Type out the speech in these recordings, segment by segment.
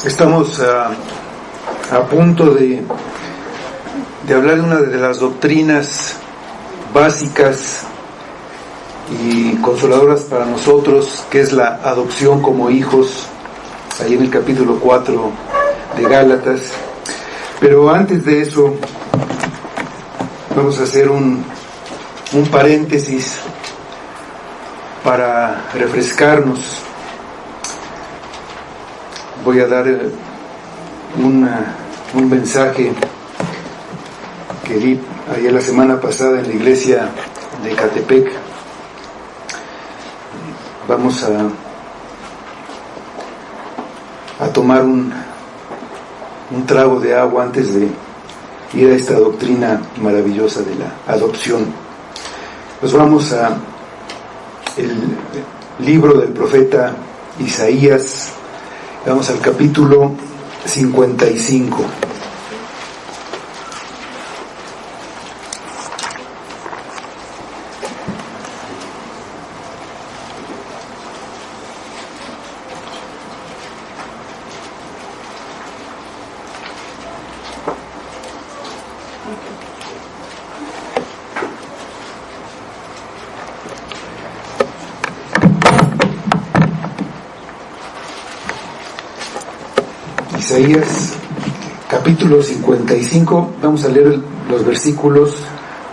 Estamos a punto de hablar de una de las doctrinas básicas y consoladoras para nosotros, que es la adopción como hijos, ahí en el capítulo 4 de Gálatas. Pero antes de eso, vamos a hacer un paréntesis para refrescarnos. Voy a dar un mensaje que di ayer la semana pasada en la iglesia de Ecatepec. Vamos a tomar un trago de agua antes de ir a esta doctrina maravillosa de la adopción. Pues vamos a el libro del profeta Isaías. Vamos al capítulo 55. Isaías capítulo 55, vamos a leer los versículos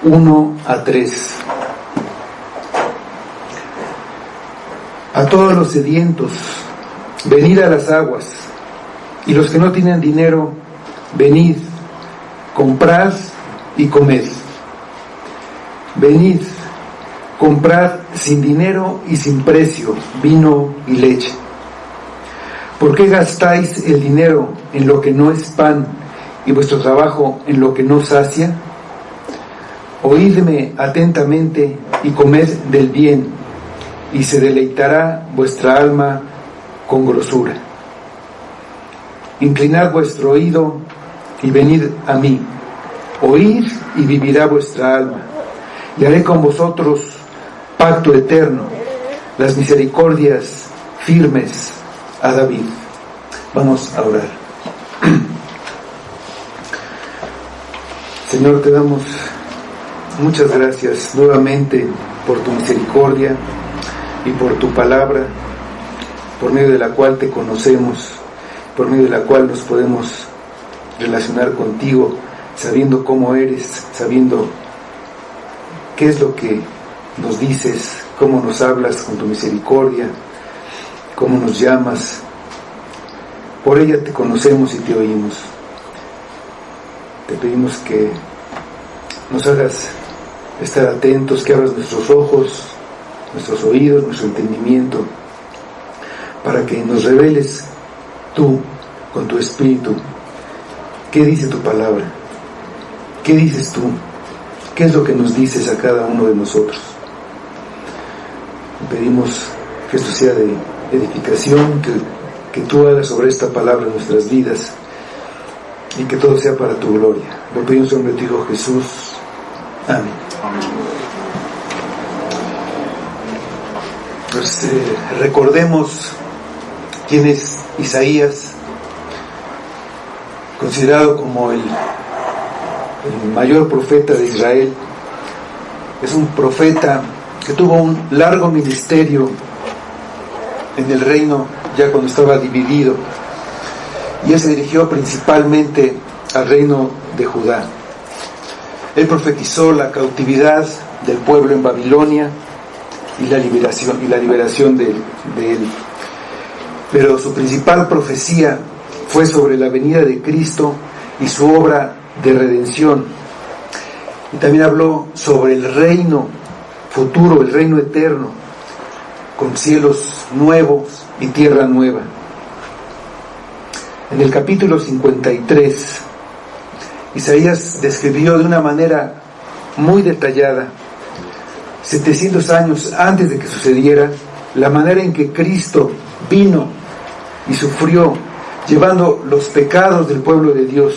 1 a 3. A todos los sedientos, venid a las aguas, y los que no tienen dinero, venid, comprad y comed. Venid, comprad sin dinero y sin precio vino y leche. ¿Por qué gastáis el dinero en lo que no es pan y vuestro trabajo en lo que no sacia? Oídme atentamente y comed del bien, y se deleitará vuestra alma con grosura. Inclinad vuestro oído y venid a mí. Oíd y vivirá vuestra alma, y haré con vosotros pacto eterno, las misericordias firmes a David. Vamos a orar. Señor, te damos muchas gracias nuevamente por tu misericordia y por tu palabra, por medio de la cual te conocemos, por medio de la cual nos podemos relacionar contigo, sabiendo cómo eres, sabiendo qué es lo que nos dices, cómo nos hablas con tu misericordia, cómo nos llamas. Por ella te conocemos y te oímos. Te pedimos que nos hagas estar atentos, que abras nuestros ojos, nuestros oídos, nuestro entendimiento, para que nos reveles tú, con tu Espíritu, qué dice tu palabra, qué dices tú, qué es lo que nos dices a cada uno de nosotros. Pedimos que esto sea de edificación, que tú hagas sobre esta palabra en nuestras vidas y que todo sea para tu gloria. Lo pedimos en nombre de tu Hijo Jesús. Amén. Pues recordemos quién es Isaías, considerado como el mayor profeta de Israel. Es un profeta que tuvo un largo ministerio en el reino ya cuando estaba dividido, y él se dirigió principalmente al reino de Judá. Él profetizó la cautividad del pueblo en Babilonia y la liberación de él. Pero su principal profecía fue sobre la venida de Cristo y su obra de redención. Y también habló sobre el reino futuro, el reino eterno, con cielos nuevos y tierra nueva. En el capítulo 53, Isaías describió de una manera muy detallada, 700 años antes de que sucediera, la manera en que Cristo vino y sufrió, llevando los pecados del pueblo de Dios,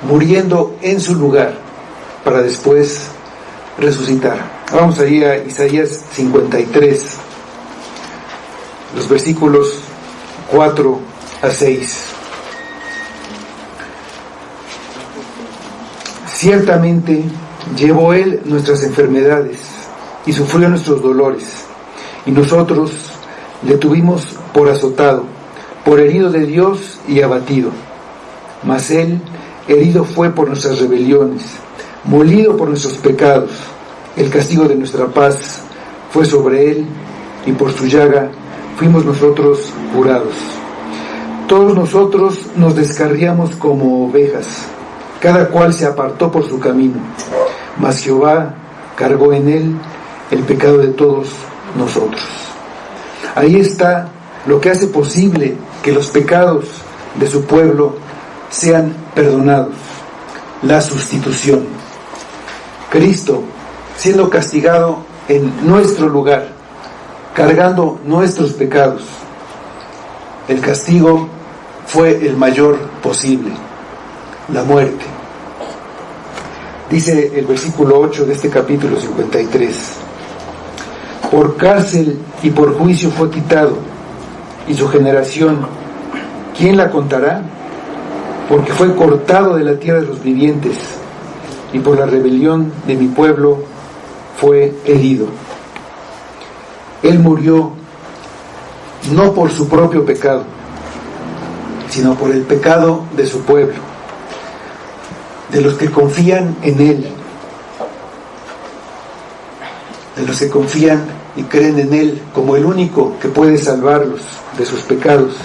muriendo en su lugar, para después resucitar. Vamos ahí a Isaías 53, los versículos 4 a 6. Ciertamente llevó Él nuestras enfermedades y sufrió nuestros dolores, y nosotros le tuvimos por azotado, por herido de Dios y abatido. Mas Él herido fue por nuestras rebeliones, molido por nuestros pecados. El castigo de nuestra paz fue sobre Él, y por su llaga fuimos nosotros curados. Todos nosotros nos descarriamos como ovejas, cada cual se apartó por su camino, mas Jehová cargó en Él el pecado de todos nosotros. Ahí está lo que hace posible que los pecados de su pueblo sean perdonados: la sustitución. Cristo, siendo castigado en nuestro lugar, cargando nuestros pecados. El castigo fue el mayor posible: la muerte. Dice el versículo 8 de este capítulo 53: por cárcel y por juicio fue quitado, y su generación, ¿quién la contará? Porque fue cortado de la tierra de los vivientes, y por la rebelión de mi pueblo fue herido. Él murió no por su propio pecado, sino por el pecado de su pueblo, de los que confían en Él, de los que confían y creen en Él como el único que puede salvarlos de sus pecados,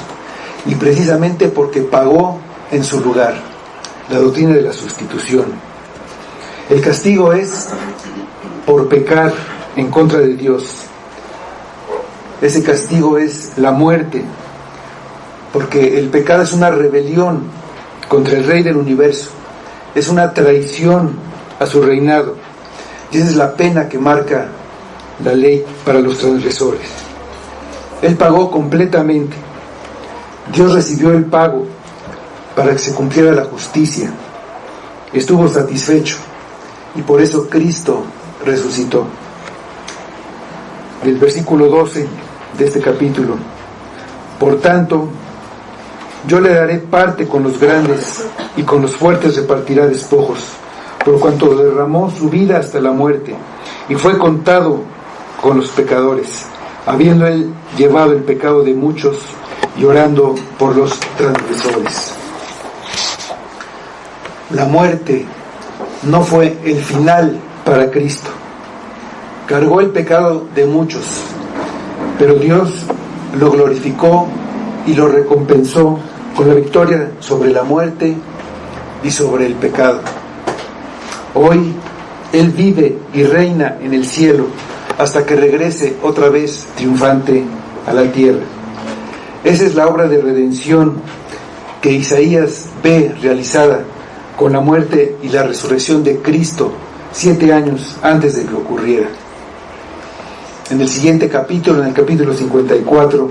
y precisamente porque pagó en su lugar, la doctrina de la sustitución. El castigo es por pecar en contra de Dios. Ese castigo es la muerte, porque el pecado es una rebelión contra el Rey del universo, es una traición a su reinado, y esa es la pena que marca la ley para los transgresores. Él pagó completamente. Dios recibió el pago para que se cumpliera la justicia. Estuvo satisfecho, y por eso Cristo resucitó. Del versículo 12 de este capítulo: por tanto, yo le daré parte con los grandes, y con los fuertes repartirá despojos, por cuanto derramó su vida hasta la muerte, y fue contado con los pecadores, habiendo él llevado el pecado de muchos, llorando por los transgresores. La muerte no fue el final para Cristo. Cargó el pecado de muchos, pero Dios lo glorificó y lo recompensó con la victoria sobre la muerte y sobre el pecado. Hoy Él vive y reina en el cielo hasta que regrese otra vez triunfante a la tierra. Esa es la obra de redención que Isaías ve realizada con la muerte y la resurrección de Cristo 7 años antes de que ocurriera. En el siguiente capítulo, en el capítulo 54,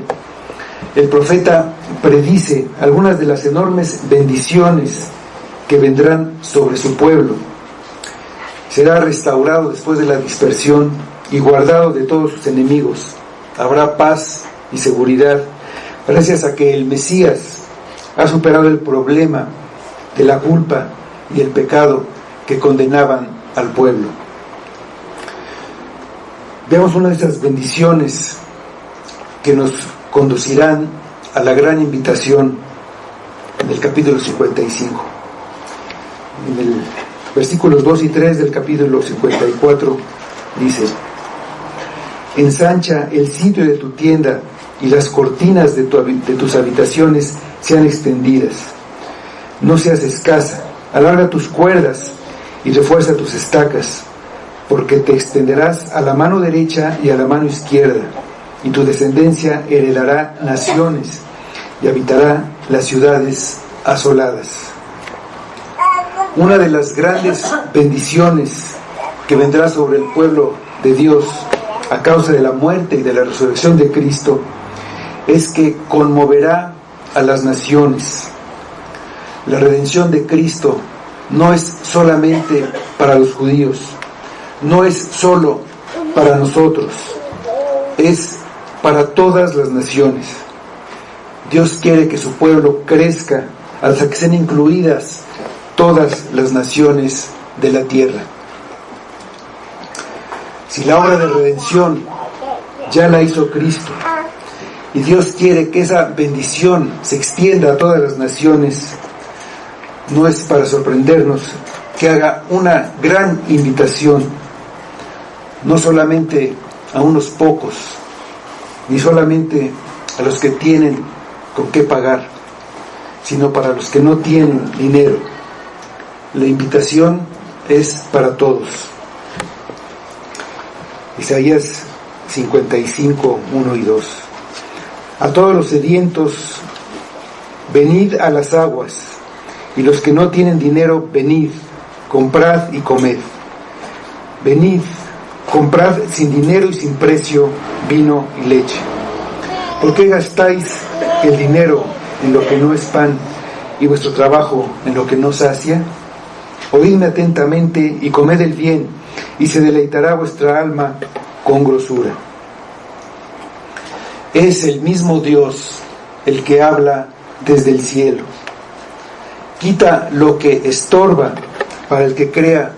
el profeta predice algunas de las enormes bendiciones que vendrán sobre su pueblo. Será restaurado después de la dispersión y guardado de todos sus enemigos. Habrá paz y seguridad gracias a que el Mesías ha superado el problema de la culpa y el pecado que condenaban al pueblo. Veamos una de estas bendiciones que nos conducirán a la gran invitación del capítulo 55. En el versículos 2 y 3 del capítulo 54 dice: ensancha el sitio de tu tienda, y las cortinas de tus habitaciones sean extendidas. No seas escasa, alarga tus cuerdas y refuerza tus estacas, porque te extenderás a la mano derecha y a la mano izquierda, y tu descendencia heredará naciones y habitará las ciudades asoladas. Una de las grandes bendiciones que vendrá sobre el pueblo de Dios a causa de la muerte y de la resurrección de Cristo es que conmoverá a las naciones. La redención de Cristo no es solamente para los judíos, no es solo para nosotros, es para todas las naciones. Dios quiere que su pueblo crezca hasta que sean incluidas todas las naciones de la tierra. Si la obra de redención ya la hizo Cristo, y Dios quiere que esa bendición se extienda a todas las naciones, no es para sorprendernos que haga una gran invitación, no solamente a unos pocos, ni solamente a los que tienen con qué pagar, sino para los que no tienen dinero. La invitación es para todos. Isaías 55, 1 y 2. A todos los sedientos, venid a las aguas, y los que no tienen dinero, venid, comprad y comed. Venid, comprad sin dinero y sin precio vino y leche. ¿Por qué gastáis el dinero en lo que no es pan y vuestro trabajo en lo que no sacia? Oídme atentamente y comed el bien, y se deleitará vuestra alma con grosura. Es el mismo Dios el que habla desde el cielo. Quita lo que estorba para el que crea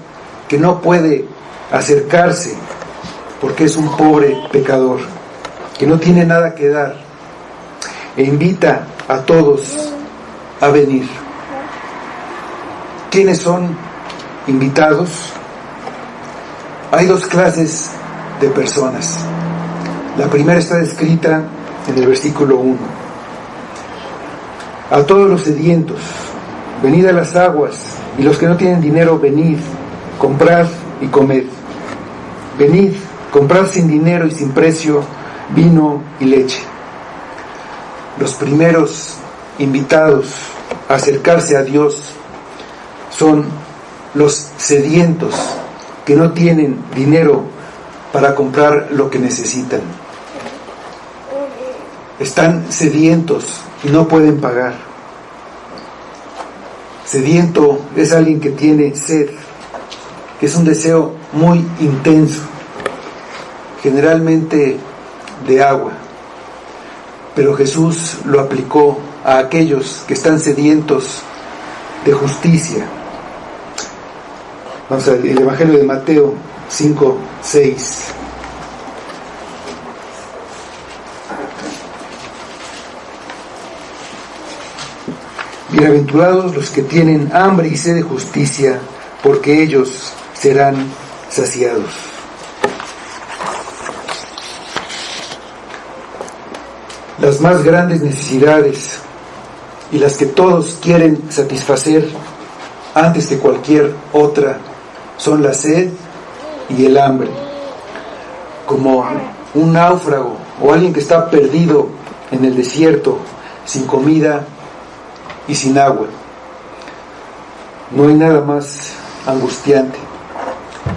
que no puede acercarse porque es un pobre pecador, que no tiene nada que dar, e invita a todos a venir. ¿Quiénes son invitados? Hay dos clases de personas. La primera está descrita en el versículo 1. A todos los sedientos, venid a las aguas, y los que no tienen dinero, venid, comprad y comed. Venid, comprad sin dinero y sin precio vino y leche. Los primeros invitados a acercarse a Dios son los sedientos que no tienen dinero para comprar lo que necesitan. Están sedientos y no pueden pagar. Sediento es alguien que tiene sed, que es un deseo muy intenso, generalmente de agua. Pero Jesús lo aplicó a aquellos que están sedientos de justicia. Vamos a ver el Evangelio de Mateo 5, 6. Bienaventurados los que tienen hambre y sed de justicia, porque ellos serán saciados. Las más grandes necesidades y las que todos quieren satisfacer antes que cualquier otra son la sed y el hambre. Como un náufrago o alguien que está perdido en el desierto, sin comida y sin agua. No hay nada más angustiante.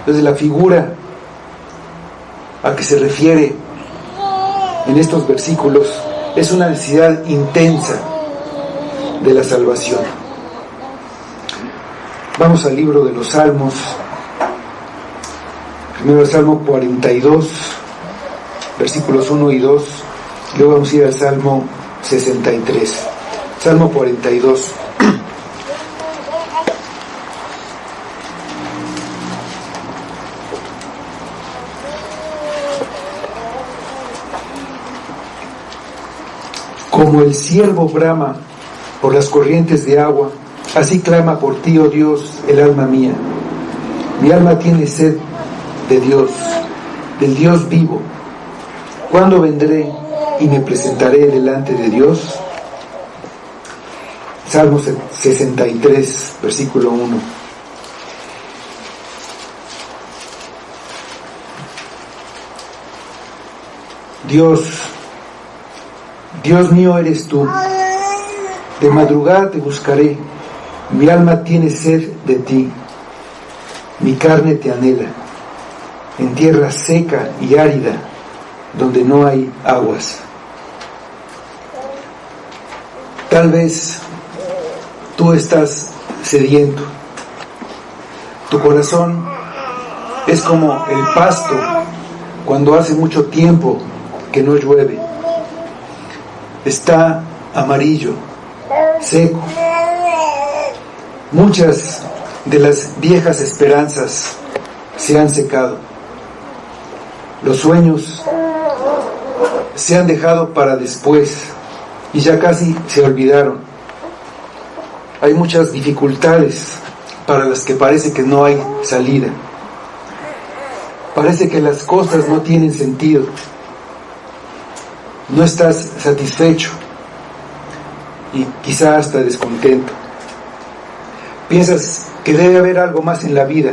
Entonces la figura a que se refiere en estos versículos es una necesidad intensa de la salvación. Vamos al libro de los Salmos. Primero el Salmo 42, versículos 1 y 2. Luego vamos a ir al Salmo 63. Salmo 42. Como el ciervo brama por las corrientes de agua, así clama por ti, oh Dios, el alma mía. Mi alma tiene sed de Dios, del Dios vivo. ¿Cuándo vendré y me presentaré delante de Dios? Salmo 63, versículo 1. Dios mío eres tú. De madrugada te buscaré. Mi alma tiene sed de ti. Mi carne te anhela. En tierra seca y árida, donde no hay aguas. Tal vez tú estás sediento. Tu corazón es como el pasto cuando hace mucho tiempo que no llueve. Está amarillo, seco. Muchas de las viejas esperanzas se han secado. Los sueños se han dejado para después y ya casi se olvidaron. Hay muchas dificultades para las que parece que no hay salida. Parece que las cosas no tienen sentido. No estás satisfecho y quizá hasta descontento. Piensas que debe haber algo más en la vida,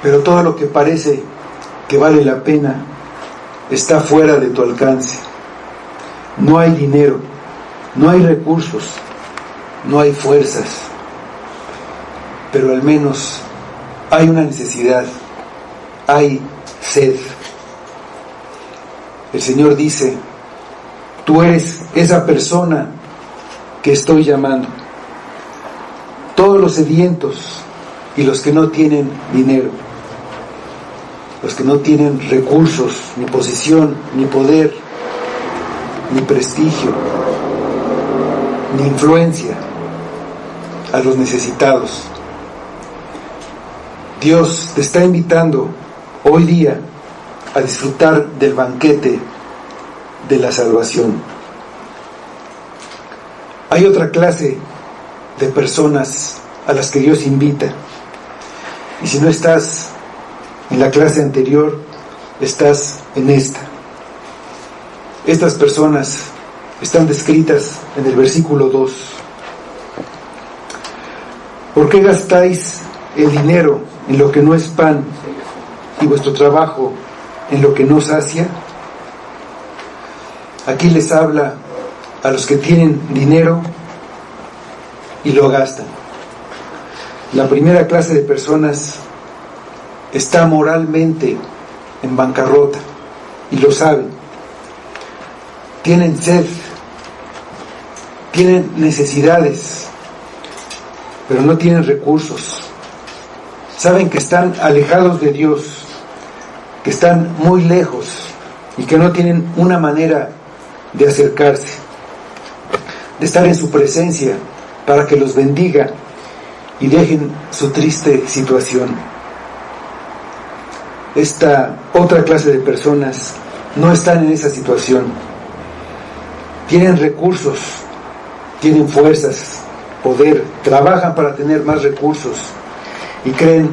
pero todo lo que parece que vale la pena está fuera de tu alcance. No hay dinero, no hay recursos, no hay fuerzas, pero al menos hay una necesidad, hay sed. El Señor dice: tú eres esa persona que estoy llamando. Todos los sedientos y los que no tienen dinero, los que no tienen recursos, ni posición, ni poder, ni prestigio, ni influencia, a los necesitados. Dios te está invitando hoy día a disfrutar del banquete de la salvación. Hay otra clase de personas a las que Dios invita, y si no estás en la clase anterior, estás en esta. Estas personas están descritas en el versículo 2. ¿Por qué gastáis el dinero en lo que no es pan y vuestro trabajo en lo que no sacia? Aquí les habla a los que tienen dinero y lo gastan. La primera clase de personas está moralmente en bancarrota y lo saben. Tienen sed, tienen necesidades, pero no tienen recursos. Saben que están alejados de Dios, que están muy lejos y que no tienen una manera de acercarse, de estar en su presencia para que los bendiga y dejen su triste situación. Esta otra clase de personas no están en esa situación. Tienen recursos, tienen fuerzas, poder, trabajan para tener más recursos y creen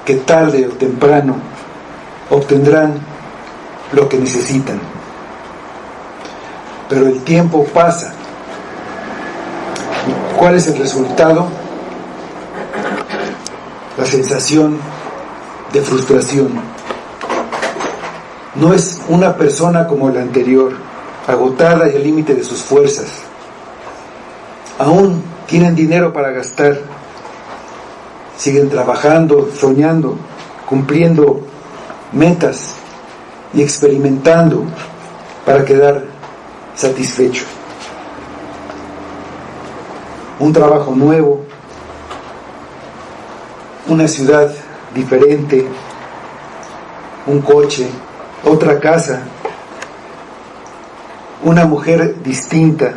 que tarde o temprano obtendrán lo que necesitan. Pero el tiempo pasa. ¿Y cuál es el resultado? La sensación de frustración. No es una persona como la anterior, agotada y al límite de sus fuerzas. Aún tienen dinero para gastar. Siguen trabajando, soñando, cumpliendo metas y experimentando para quedar satisfecho. Un trabajo nuevo, una ciudad diferente, un coche, otra casa, una mujer distinta,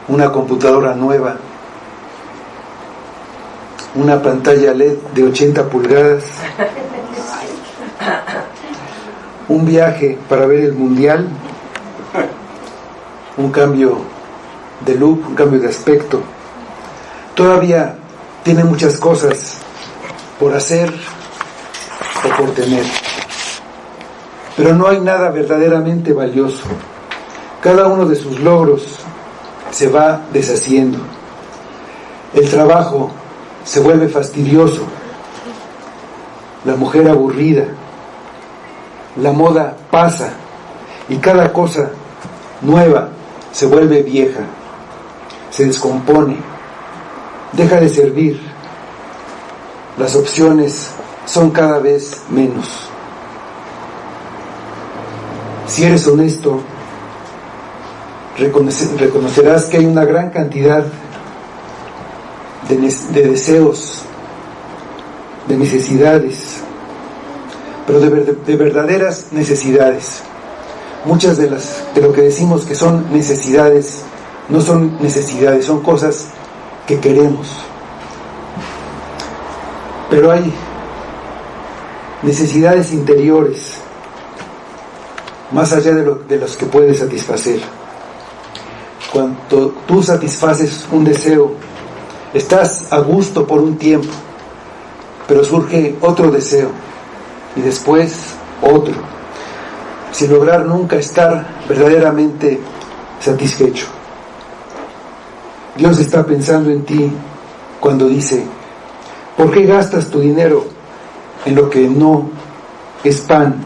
una computadora nueva, una pantalla LED de 80 pulgadas, un viaje para ver el mundial, un cambio de look, un cambio de aspecto. Todavía tiene muchas cosas por hacer o por tener, pero no hay nada verdaderamente valioso. Cada uno de sus logros se va deshaciendo. El trabajo se vuelve fastidioso, la mujer aburrida, la moda pasa y cada cosa nueva se vuelve vieja, se descompone, deja de servir. Las opciones son cada vez menos. Si eres honesto, reconocerás que hay una gran cantidad de deseos, de necesidades, pero de verdaderas necesidades. muchas de lo que decimos que son necesidades, no son necesidades, son cosas que queremos. Pero hay necesidades interiores, más allá de los que puedes satisfacer. Cuando tú satisfaces un deseo, estás a gusto por un tiempo, pero surge otro deseo, y después otro, sin lograr nunca estar verdaderamente satisfecho. Dios está pensando en ti cuando dice: ¿por qué gastas tu dinero en lo que no es pan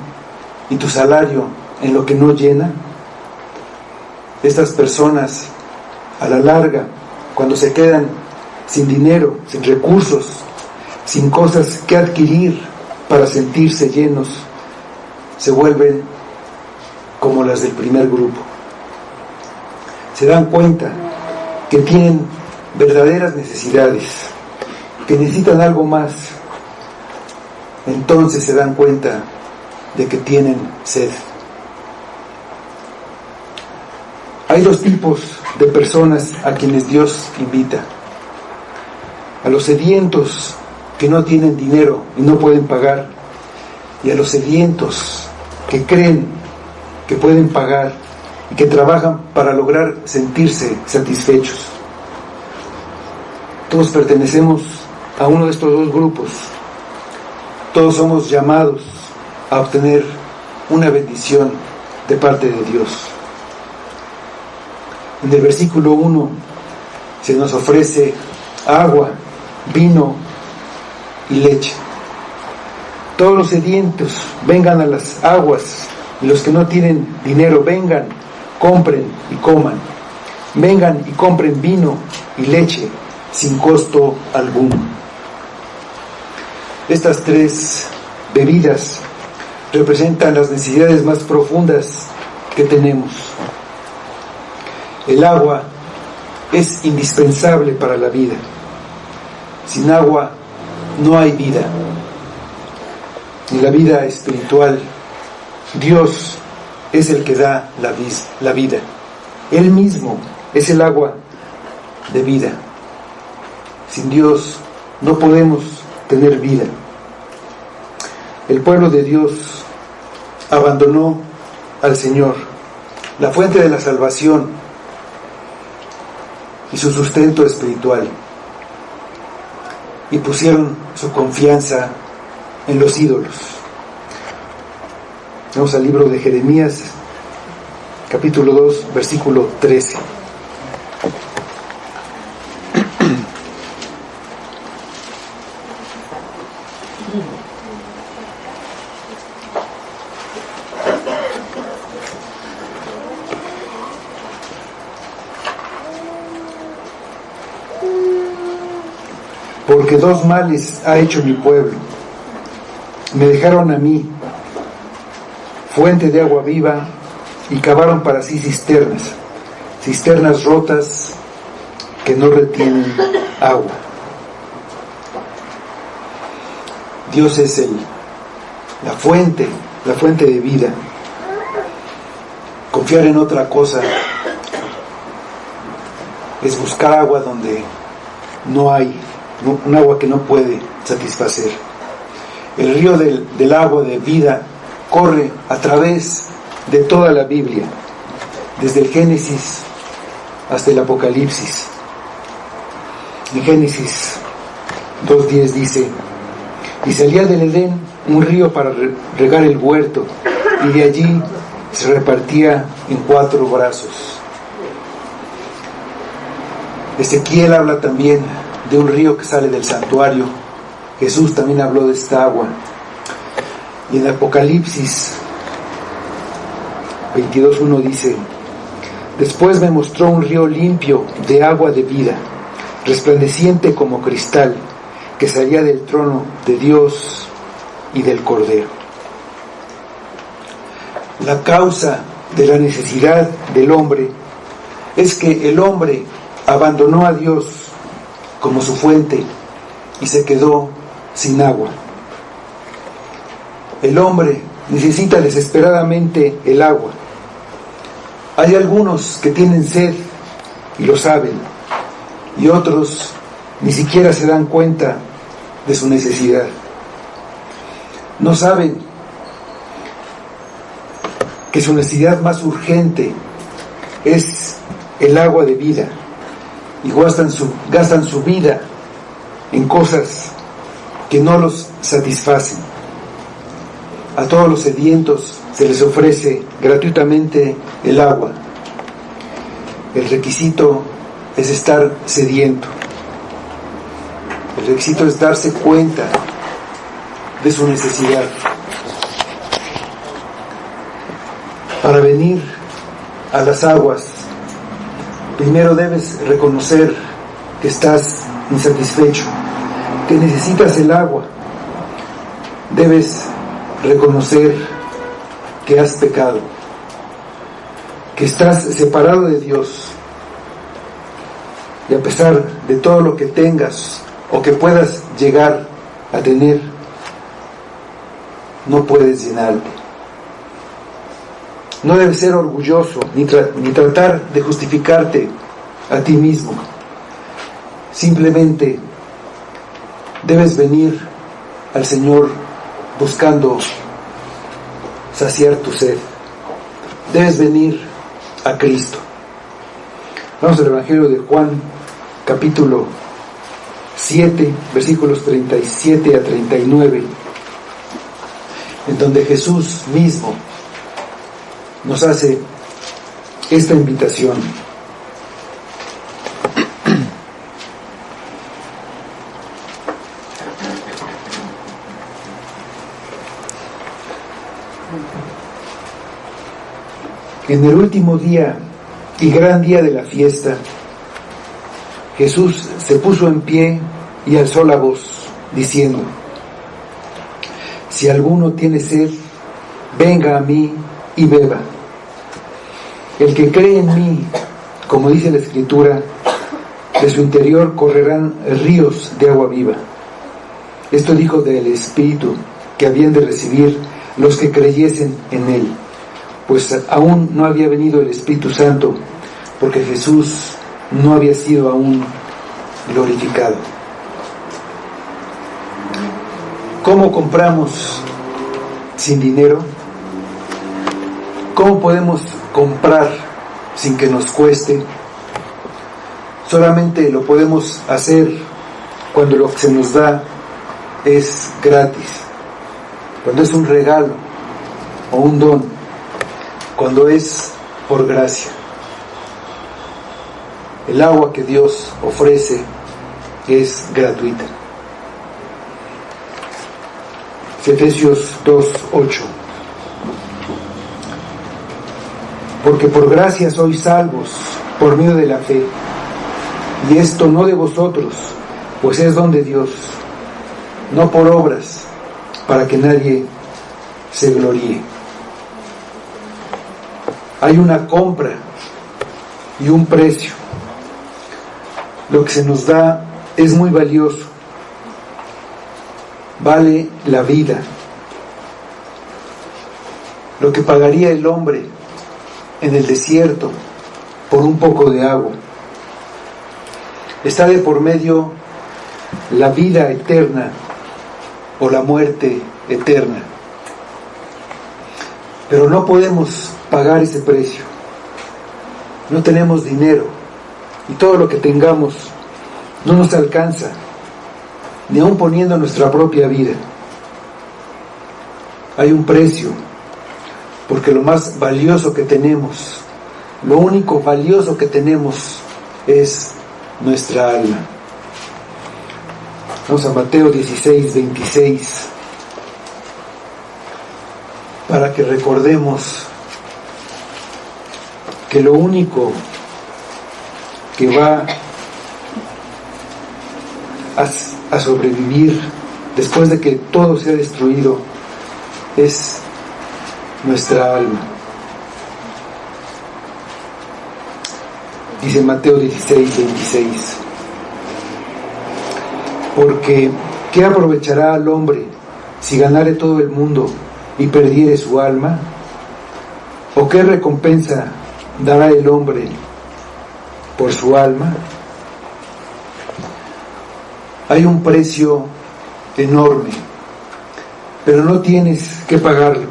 y tu salario en lo que no llena? Estas personas, a la larga, cuando se quedan sin dinero, sin recursos, sin cosas que adquirir para sentirse llenos, se vuelven como las del primer grupo. Se dan cuenta que tienen verdaderas necesidades, que necesitan algo más. Entonces se dan cuenta de que tienen sed. Hay dos tipos de personas a quienes Dios invita: a los sedientos que no tienen dinero y no pueden pagar, y a los sedientos que creen que pueden pagar y que trabajan para lograr sentirse satisfechos. Todos pertenecemos a uno de estos dos grupos. Todos somos llamados a obtener una bendición de parte de Dios. En el versículo 1 se nos ofrece agua, vino y leche. Todos los sedientos vengan a las aguas, y los que no tienen dinero vengan, compren y coman. Vengan y compren vino y leche sin costo alguno. Estas tres bebidas representan las necesidades más profundas que tenemos. El agua es indispensable para la vida. Sin agua no hay vida. En la vida espiritual, Dios es el que da la vida. Él mismo es el agua de vida. Sin Dios no podemos tener vida. El pueblo de Dios abandonó al Señor, la fuente de la salvación y su sustento espiritual, y pusieron su confianza en los ídolos. Vamos al libro de Jeremías, capítulo 2, versículo 13. Porque dos males ha hecho mi pueblo. Me dejaron a mí, fuente de agua viva, y cavaron para sí cisternas rotas que no retienen agua. Dios es la fuente de vida. Confiar en otra cosa es buscar agua donde no hay, un agua que no puede satisfacer. El río del agua de vida corre a través de toda la Biblia, desde el Génesis hasta el Apocalipsis. En Génesis 2:10 dice: y salía del Edén un río para regar el huerto, y de allí se repartía en 4 brazos. Ezequiel habla también de un río que sale del santuario. Jesús también habló de esta agua. Y en Apocalipsis 22:1 dice: después me mostró un río limpio de agua de vida, resplandeciente como cristal, que salía del trono de Dios y del Cordero. La causa de la necesidad del hombre es que el hombre abandonó a Dios como su fuente y se quedó sin agua. El hombre necesita desesperadamente el agua, Hay algunos que tienen sed y lo saben, y otros ni siquiera se dan cuenta de su necesidad. No saben que su necesidad más urgente es el agua de vida, y gastan su vida en cosas que no los satisfacen. A todos los sedientos se les ofrece gratuitamente el agua. El requisito es estar sediento. El requisito es darse cuenta de su necesidad. Para venir a las aguas, primero debes reconocer que estás insatisfecho, que necesitas el agua. Debes reconocer que has pecado, que estás separado de Dios, y a pesar de todo lo que tengas o que puedas llegar a tener, no puedes llenarte. No debes ser orgulloso ni tratar de justificarte a ti mismo. Simplemente debes venir al Señor buscando saciar tu sed. Debes venir a Cristo. Vamos al Evangelio de Juan, capítulo 7, versículos 37 a 39, en donde Jesús mismo nos hace esta invitación. En el último día y gran día de la fiesta, Jesús se puso en pie y alzó la voz, diciendo: si alguno tiene sed, venga a mí y beba. El que cree en mí, como dice la Escritura, de su interior correrán ríos de agua viva. Esto dijo del Espíritu que habían de recibir los que creyesen en él, pues aún no había venido el Espíritu Santo, porque Jesús no había sido aún glorificado. ¿Cómo compramos sin dinero? ¿Cómo podemos comprar sin que nos cueste? Solamente lo podemos hacer cuando lo que se nos da es gratis, cuando es un regalo o un don, cuando es por gracia. El agua que Dios ofrece es gratuita. Efesios 2:8. Porque por gracia sois salvos por medio de la fe, y esto no de vosotros, pues es don de Dios, no por obras, para que nadie se gloríe. Hay una compra y un precio. Lo que se nos da es muy valioso, vale la vida. Lo que pagaría el hombre en el desierto por un poco de agua. Está de por medio la vida eterna o la muerte eterna. Pero no podemos pagar ese precio. No tenemos dinero, y todo lo que tengamos no nos alcanza, ni aun poniendo nuestra propia vida. Hay un precio, porque lo más valioso que tenemos, lo único valioso que tenemos es nuestra alma. Vamos a Mateo 16:26, para que recordemos que lo único que va a sobrevivir después de que todo sea destruido es nuestra alma. Dice Mateo 16:26, porque ¿qué aprovechará al hombre si ganare todo el mundo y perdiere su alma? ¿O qué recompensa dará el hombre por su alma? Hay un precio enorme, pero no tienes que pagarlo.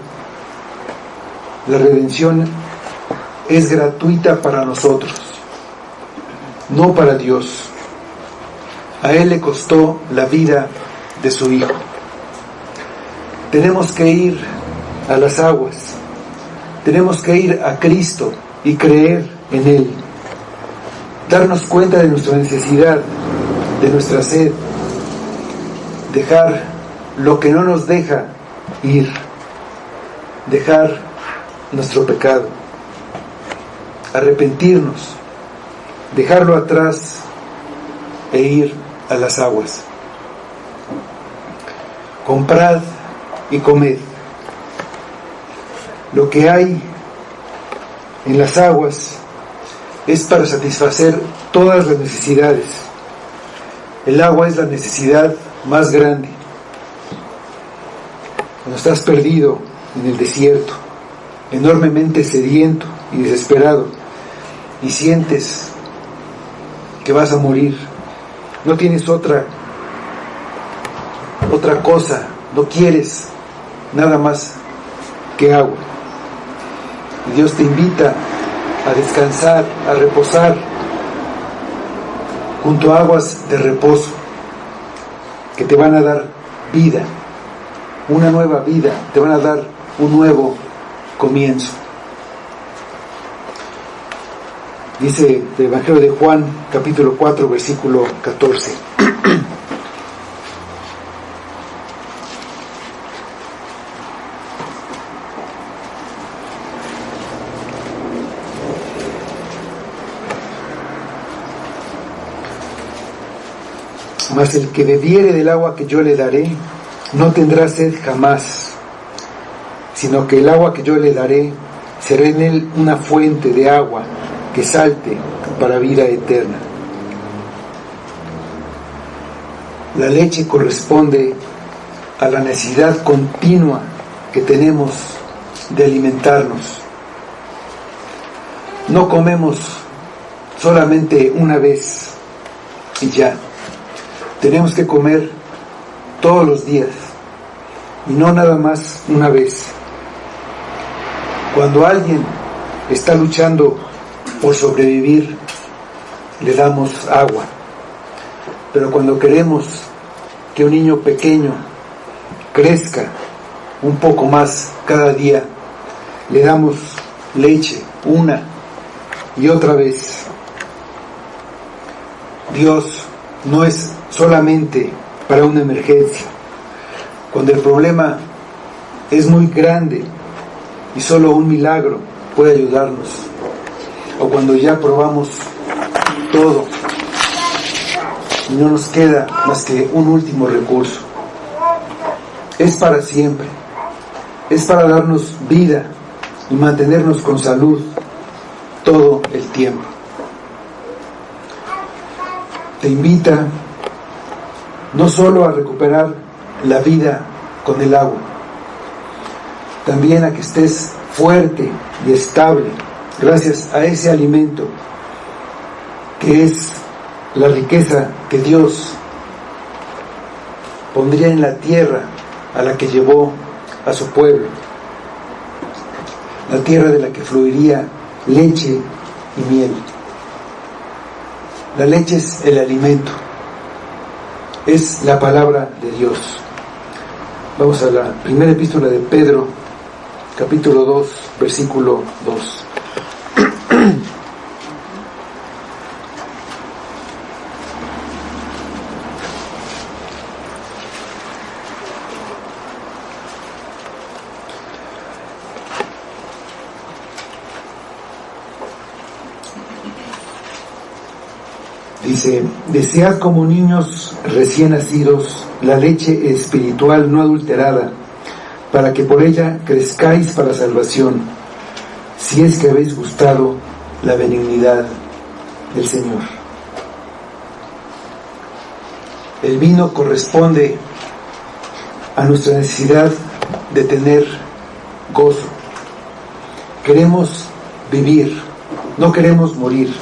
La redención es gratuita para nosotros, no para Dios. A Él le costó la vida de su Hijo. Tenemos que ir a las aguas, tenemos que ir a Cristo y creer en Él, darnos cuenta de nuestra necesidad, de nuestra sed, dejar lo que no nos deja ir, dejar nuestro pecado, arrepentirnos, dejarlo atrás e ir a las aguas. Comprad y comed. Lo que hay en las aguas es para satisfacer todas las necesidades. El agua es la necesidad más grande. Cuando estás perdido en el desierto, enormemente sediento y desesperado, y sientes que vas a morir, no tienes otra cosa, no quieres nada más que agua. Y Dios te invita a descansar, a reposar junto a aguas de reposo que te van a dar vida, una nueva vida, te van a dar un nuevo comienzo. Dice el Evangelio de Juan, capítulo 4, versículo 14. Mas el que bebiere del agua que yo le daré, no tendrá sed jamás, sino que el agua que yo le daré será en él una fuente de agua que salte para vida eterna. La leche corresponde a la necesidad continua que tenemos de alimentarnos. No comemos solamente una vez y ya. Tenemos que comer todos los días y no nada más una vez. Cuando alguien está luchando por sobrevivir, le damos agua. Pero cuando queremos que un niño pequeño crezca un poco más cada día, le damos leche una y otra vez. Dios no es solamente para una emergencia, cuando el problema es muy grande y solo un milagro puede ayudarnos, o cuando ya probamos todo y no nos queda más que un último recurso. Es para siempre, es para darnos vida y mantenernos con salud todo el tiempo. Te invita no solo a recuperar la vida con el agua, también a que estés fuerte y estable gracias a ese alimento que es la riqueza que Dios pondría en la tierra a la que llevó a su pueblo, la tierra de la que fluiría leche y miel. La leche es el alimento, es la palabra de Dios. Vamos a la primera epístola de Pedro, capítulo 2, versículo 2. Dice: desead como niños recién nacidos la leche espiritual no adulterada, para que por ella crezcáis para salvación, si es que habéis gustado la benignidad del Señor. El vino corresponde a nuestra necesidad de tener gozo. Queremos vivir, No queremos morir.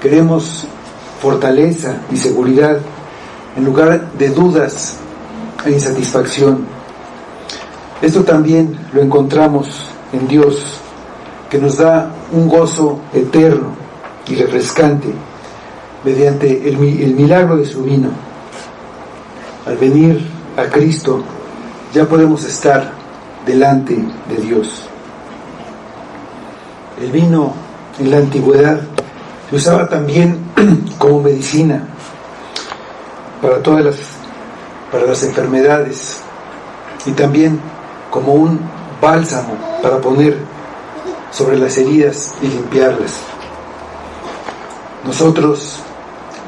Queremos fortaleza y seguridad en lugar de dudas e insatisfacción. Esto también lo encontramos en Dios, que nos da un gozo eterno y refrescante mediante el milagro de su vino. Al venir a Cristo ya podemos estar delante de Dios. El vino en la antigüedad se usaba también como medicina para las enfermedades, y también como un bálsamo para poner sobre las heridas y limpiarlas. Nosotros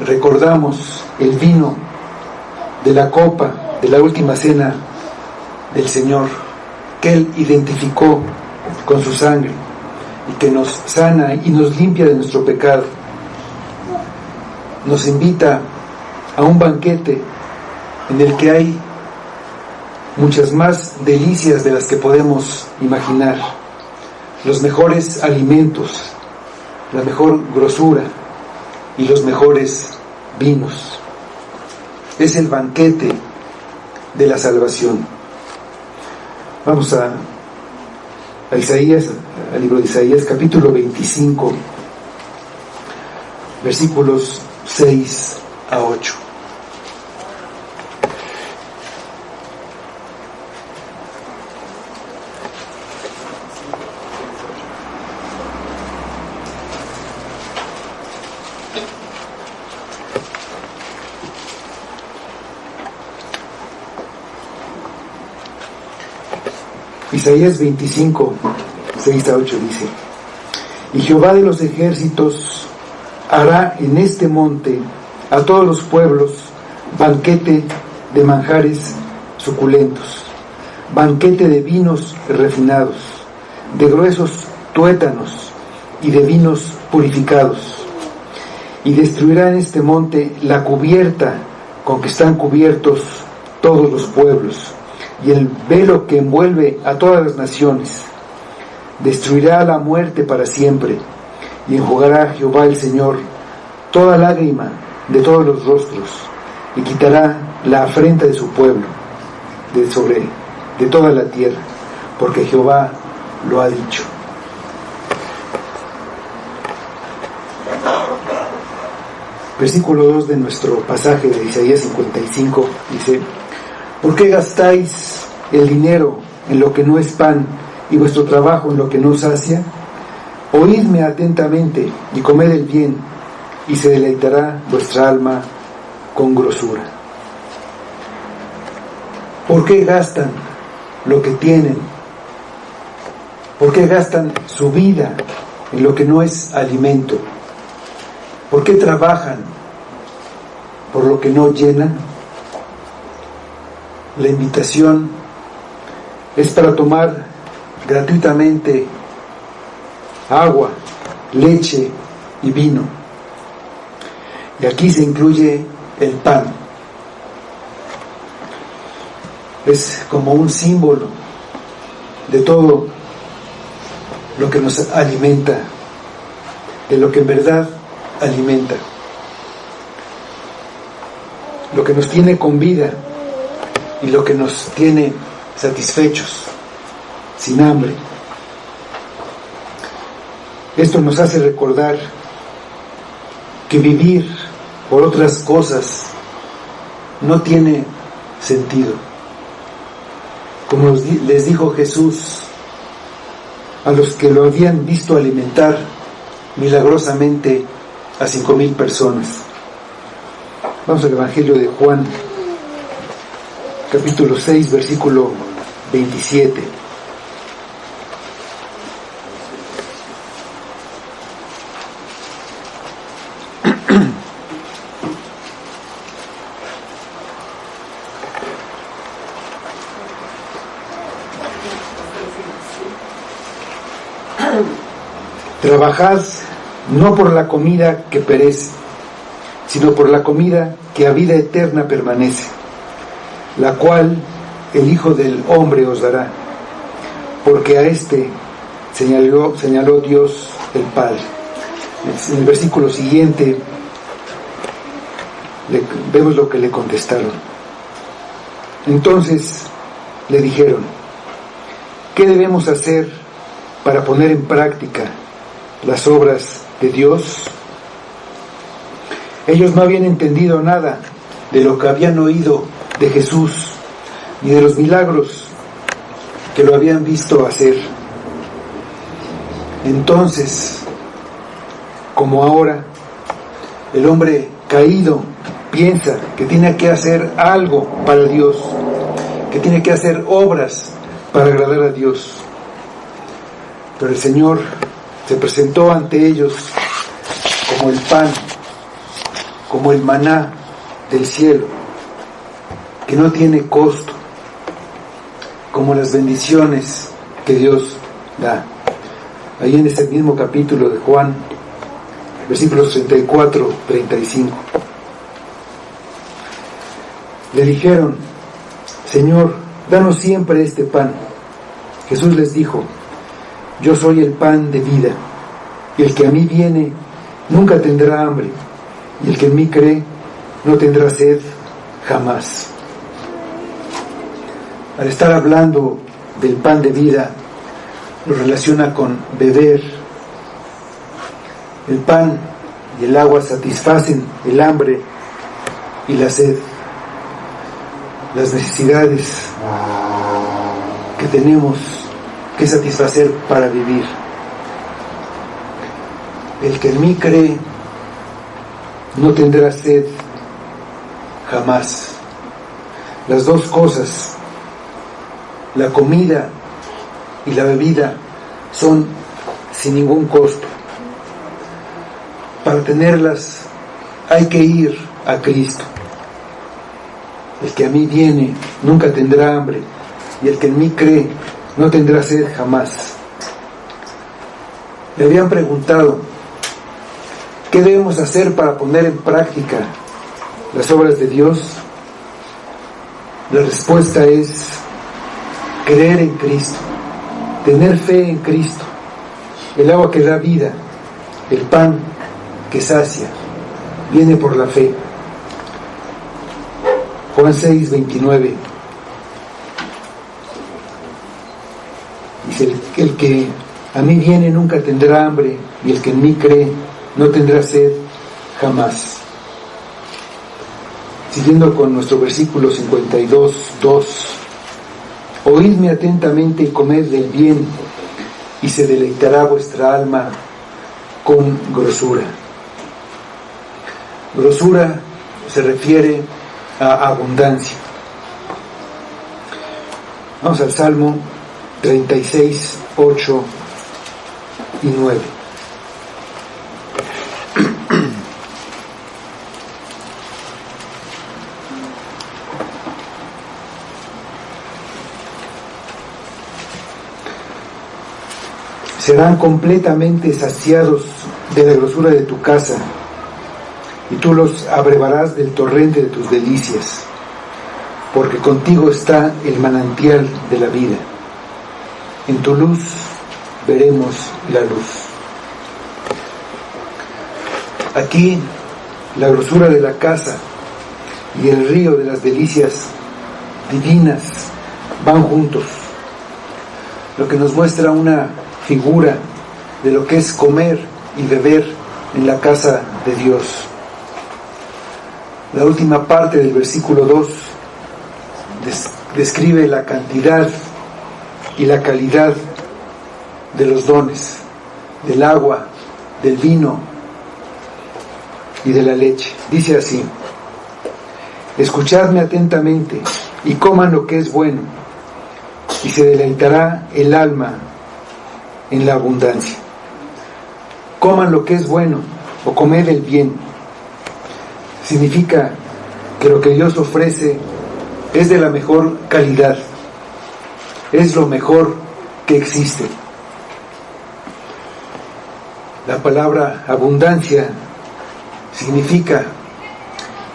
recordamos el vino de la copa de la última cena del Señor, que Él identificó con su sangre y que nos sana y nos limpia de nuestro pecado. Nos invita a un banquete en el que hay muchas más delicias de las que podemos imaginar, los mejores alimentos, la mejor grosura y los mejores vinos. Es el banquete de la salvación. Vamos a Isaías, al libro de Isaías, capítulo 25, versículos 6 a 8. Isaías 25, 6 a 8 dice: Y Jehová de los ejércitos hará en este monte a todos los pueblos banquete de manjares suculentos, banquete de vinos refinados, de gruesos tuétanos y de vinos purificados. Y destruirá en este monte la cubierta con que están cubiertos todos los pueblos, y el velo que envuelve a todas las naciones. Destruirá la muerte para siempre, y enjugará Jehová el Señor toda lágrima de todos los rostros, y quitará la afrenta de su pueblo de toda la tierra, porque Jehová lo ha dicho. Versículo 2 de nuestro pasaje de Isaías 55 dice: ¿Por qué gastáis el dinero en lo que no es pan y vuestro trabajo en lo que no sacia? Oídme atentamente y comed el bien, y se deleitará vuestra alma con grosura. ¿Por qué gastan lo que tienen? ¿Por qué gastan su vida en lo que no es alimento? ¿Por qué trabajan por lo que no llenan? La invitación es para tomar gratuitamente agua, leche y vino. Y aquí se incluye el pan. Es como un símbolo de todo lo que nos alimenta, de lo que en verdad alimenta, lo que nos tiene con vida y lo que nos tiene satisfechos, sin hambre. Esto nos hace recordar que vivir por otras cosas no tiene sentido. Como les dijo Jesús a los que lo habían visto alimentar milagrosamente a 5,000 personas. Vamos al Evangelio de Juan, capítulo 6, versículo 27. Trabajad no por la comida que perece, sino por la comida que a vida eterna permanece, la cual el Hijo del Hombre os dará, porque a este señaló Dios el Padre. En el versículo siguiente vemos lo que le contestaron. Entonces le dijeron: ¿qué debemos hacer para poner en práctica las obras de Dios? Ellos no habían entendido nada de lo que habían oído de Jesús, ni de los milagros que lo habían visto hacer. Entonces, como ahora, el hombre caído piensa que tiene que hacer algo para Dios, que tiene que hacer obras para agradar a Dios. Pero el Señor se presentó ante ellos como el pan, como el maná del cielo, que no tiene costo, como las bendiciones que Dios da. Ahí en ese mismo capítulo de Juan, versículos 34, 35. Le dijeron: Señor, danos siempre este pan. Jesús les dijo: yo soy el pan de vida, y el que a mí viene nunca tendrá hambre, y el que en mí cree no tendrá sed jamás. Al estar hablando del pan de vida, lo relaciona con beber. El pan y el agua satisfacen el hambre y la sed, las necesidades que tenemos que satisfacer para vivir. El que en mí cree no tendrá sed jamás. Las dos cosas, la comida y la bebida, son sin ningún costo. Para tenerlas hay que ir a Cristo. El que a mí viene nunca tendrá hambre, y el que en mí cree no tendrá sed jamás. Le habían preguntado: ¿qué debemos hacer para poner en práctica las obras de Dios? La respuesta es creer en Cristo, tener fe en Cristo, el agua que da vida, el pan que sacia, viene por la fe. Juan 6, 29. Dice: el que a mí viene nunca tendrá hambre, y el que en mí cree no tendrá sed jamás. Siguiendo con nuestro versículo 52, 2. Oídme atentamente y comed del bien, y se deleitará vuestra alma con grosura. Grosura se refiere a abundancia. Vamos al Salmo 36, 8 y 9. Serán completamente saciados de la grosura de tu casa, y tú los abrevarás del torrente de tus delicias, porque contigo está el manantial de la vida. En tu luz veremos la luz. Aquí la grosura de la casa y el río de las delicias divinas van juntos, lo que nos muestra una figura de lo que es comer y beber en la casa de Dios. La última parte del versículo 2 describe la cantidad y la calidad de los dones, del agua, del vino y de la leche. Dice así: escuchadme atentamente y coman lo que es bueno, y se deleitará el alma en la abundancia. Coman lo que es bueno, o comed el bien. Significa que lo que Dios ofrece es de la mejor calidad, es lo mejor que existe. La palabra abundancia significa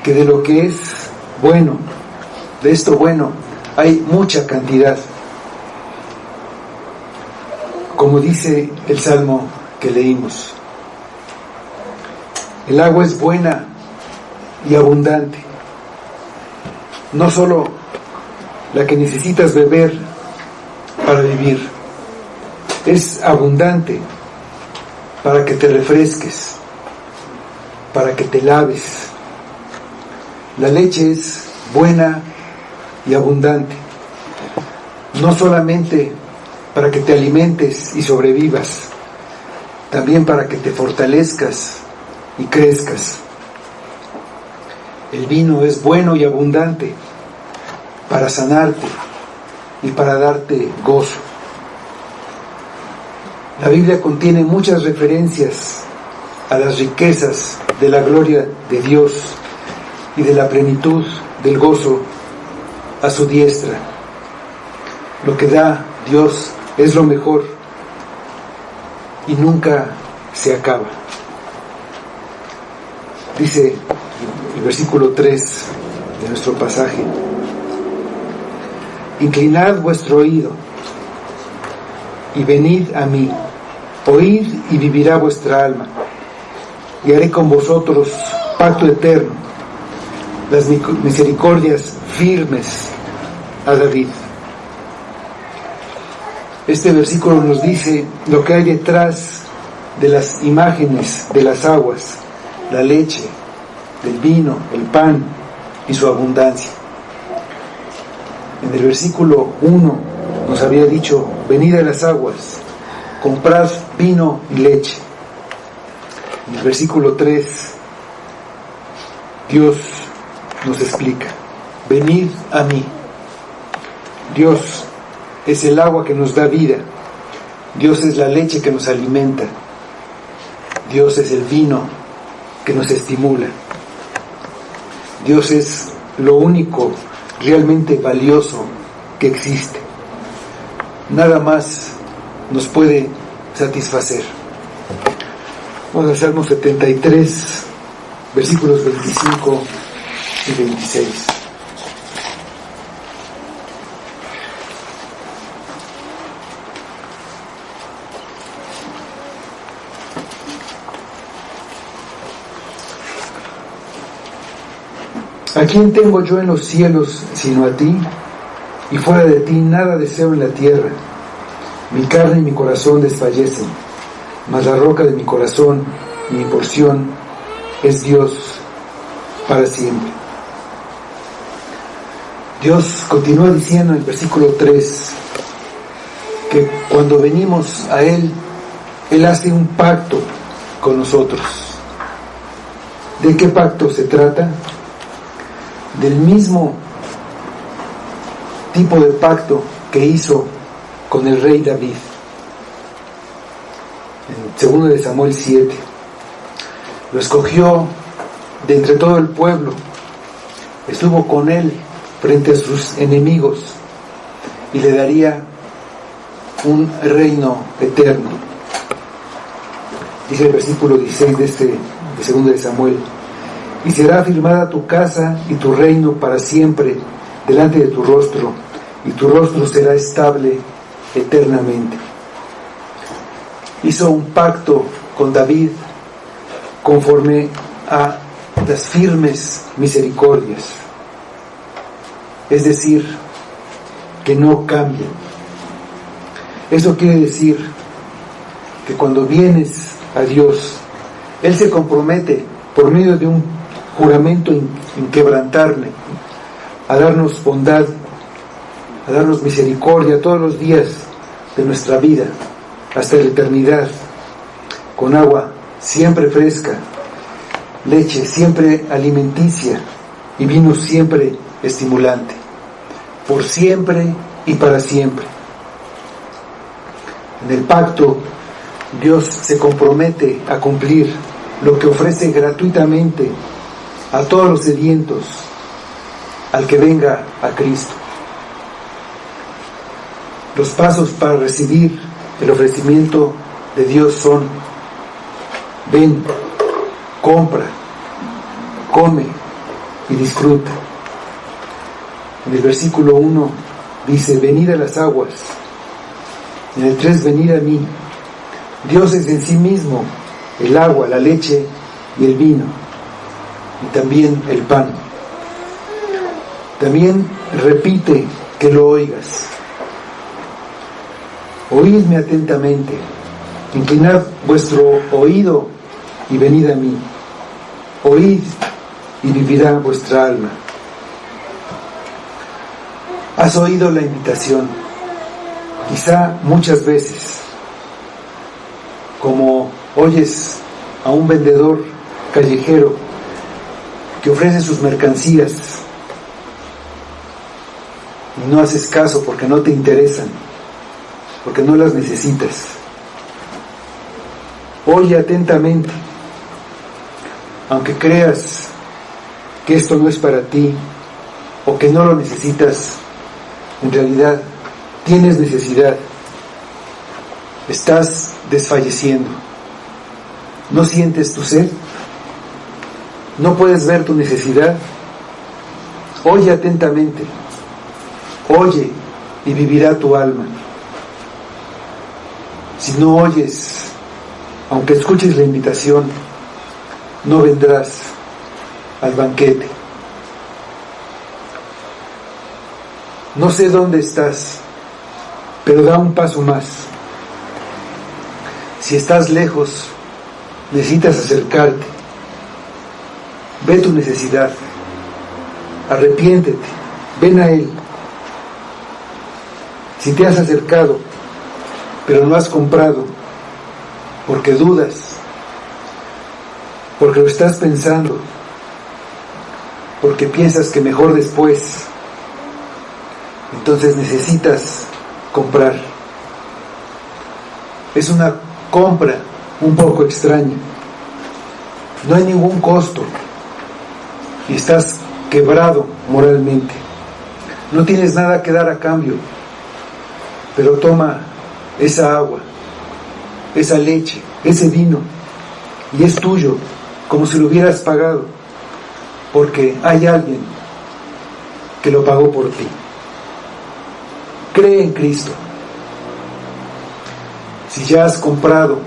que de lo que es bueno, de esto bueno, hay mucha cantidad. Como dice el Salmo que leímos. El agua es buena y abundante, no solo la que necesitas beber para vivir, es abundante para que te refresques, para que te laves. La leche es buena y abundante, no solamente para que te alimentes y sobrevivas, también para que te fortalezcas y crezcas. El vino es bueno y abundante para sanarte y para darte gozo. La Biblia contiene muchas referencias a las riquezas de la gloria de Dios y de la plenitud del gozo a su diestra. Lo que da Dios es lo mejor y nunca se acaba. Dice el versículo 3 de nuestro pasaje: inclinad vuestro oído y venid a mí, oíd y vivirá vuestra alma, y haré con vosotros pacto eterno, las misericordias firmes a David. Este versículo nos dice lo que hay detrás de las imágenes de las aguas, la leche, el vino, el pan y su abundancia. En el versículo 1 nos había dicho: venid a las aguas, comprad vino y leche. En el versículo 3 Dios nos explica: venid a mí. Dios es el agua que nos da vida, Dios es la leche que nos alimenta, Dios es el vino que nos estimula, Dios es lo único realmente valioso que existe. Nada más nos puede satisfacer. Vamos al Salmo 73, versículos 25 y 26. ¿A quién tengo yo en los cielos sino a ti? Y fuera de ti nada deseo en la tierra. Mi carne y mi corazón desfallecen, mas la roca de mi corazón y mi porción es Dios para siempre. Dios continúa diciendo en el versículo 3 que cuando venimos a Él, Él hace un pacto con nosotros. ¿De qué pacto se trata? Del mismo tipo de pacto que hizo con el rey David. En 2 de Samuel 7, lo escogió de entre todo el pueblo, estuvo con él frente a sus enemigos y le daría un reino eterno. Dice el versículo 16 de 2 de Samuel: y será afirmada tu casa y tu reino para siempre delante de tu rostro, y tu rostro será estable eternamente. Hizo un pacto con David conforme a las firmes misericordias, es decir, que no cambian. Eso quiere decir que cuando vienes a Dios, Él se compromete por medio de un juramento inquebrantable a darnos bondad, a darnos misericordia todos los días de nuestra vida hasta la eternidad, con agua siempre fresca, leche siempre alimenticia y vino siempre estimulante, por siempre y para siempre. En el pacto, Dios se compromete a cumplir lo que ofrece gratuitamente a todos los sedientos, al que venga a Cristo. Los pasos para recibir el ofrecimiento de Dios son: ven, compra, come y disfruta. En el versículo 1 dice: venid a las aguas. En el 3, venid a mí. Dios es en sí mismo el agua, la leche y el vino, y también el pan. También repite que lo oigas. Oídme atentamente, inclinad vuestro oído y venid a mí. Oíd y vivirá vuestra alma. Has oído la invitación, quizá muchas veces, como oyes a un vendedor callejero que ofrece sus mercancías y no haces caso porque no te interesan, porque no las necesitas. Oye atentamente, aunque creas que esto no es para ti o que no lo necesitas, en realidad tienes necesidad. Estás desfalleciendo. ¿No sientes tu sed? ¿No puedes ver tu necesidad? Oye atentamente. Oye y vivirá tu alma. Si no oyes, aunque escuches la invitación, no vendrás al banquete. No sé dónde estás, pero da un paso más. Si estás lejos, necesitas acercarte. Ve tu necesidad. Arrepiéntete. Ven a Él. Si te has acercado, pero no has comprado, porque dudas, porque lo estás pensando, porque piensas que mejor después, entonces necesitas comprar. Es una compra un poco extraña. No hay ningún costo y estás quebrado moralmente. No tienes nada que dar a cambio, pero toma esa agua, esa leche, ese vino, y es tuyo, como si lo hubieras pagado, porque hay alguien que lo pagó por ti. Cree en Cristo. Si ya has comprado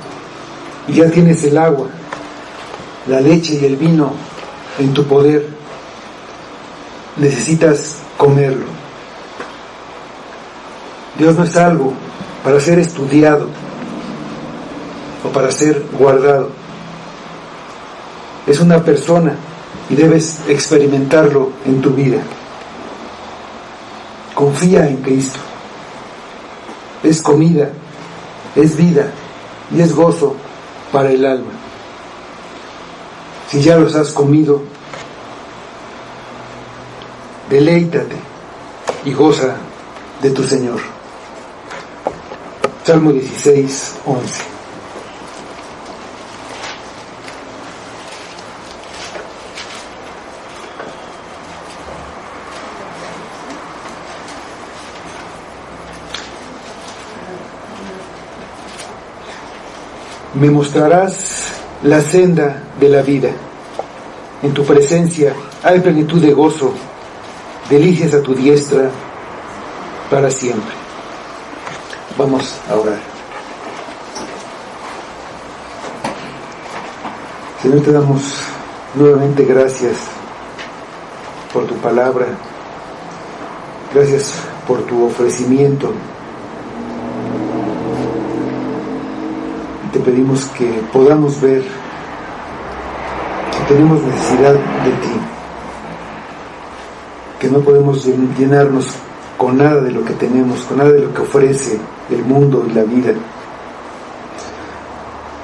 y ya tienes el agua, la leche y el vino en tu poder, necesitas comerlo. Dios no es algo para ser estudiado o para ser guardado. Es una persona y debes experimentarlo en tu vida. Confía en Cristo. Es comida, es vida y es gozo para el alma. Si ya los has comido, deleítate y goza de tu Señor. Salmo 16, 11. Me mostrarás la senda de la vida. En tu presencia hay plenitud de gozo, delicias a tu diestra para siempre. Vamos a orar. Señor, te damos nuevamente gracias por tu palabra. Gracias por tu ofrecimiento. Te pedimos que podamos ver que tenemos necesidad de ti, que no podemos llenarnos con nada de lo que tenemos, con nada de lo que ofrece el mundo y la vida,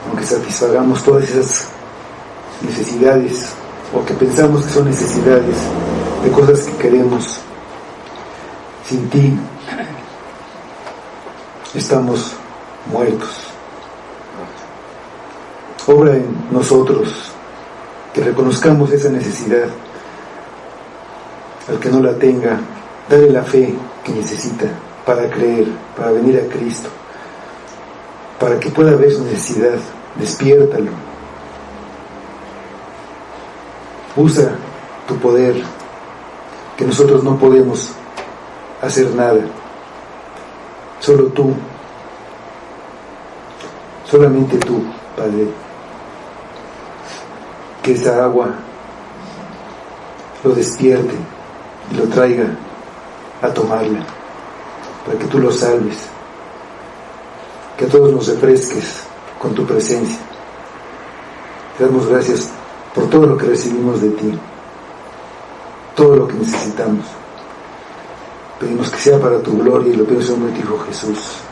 aunque satisfagamos todas esas necesidades o que pensamos que son necesidades de cosas que queremos. Sin ti estamos muertos. Obra en nosotros, que reconozcamos esa necesidad. Al que no la tenga, dale la fe que necesita para creer, para venir a Cristo, para que pueda ver su necesidad. Despiértalo. Usa tu poder, que nosotros no podemos hacer nada. Solo tú. Solamente tú, Padre, que esa agua lo despierte y lo traiga a tomarla, para que tú lo salves, que a todos nos refresques con tu presencia. Te damos gracias por todo lo que recibimos de ti, todo lo que necesitamos. Pedimos que sea para tu gloria y lo pedimos en el nombre de tu Hijo Jesús.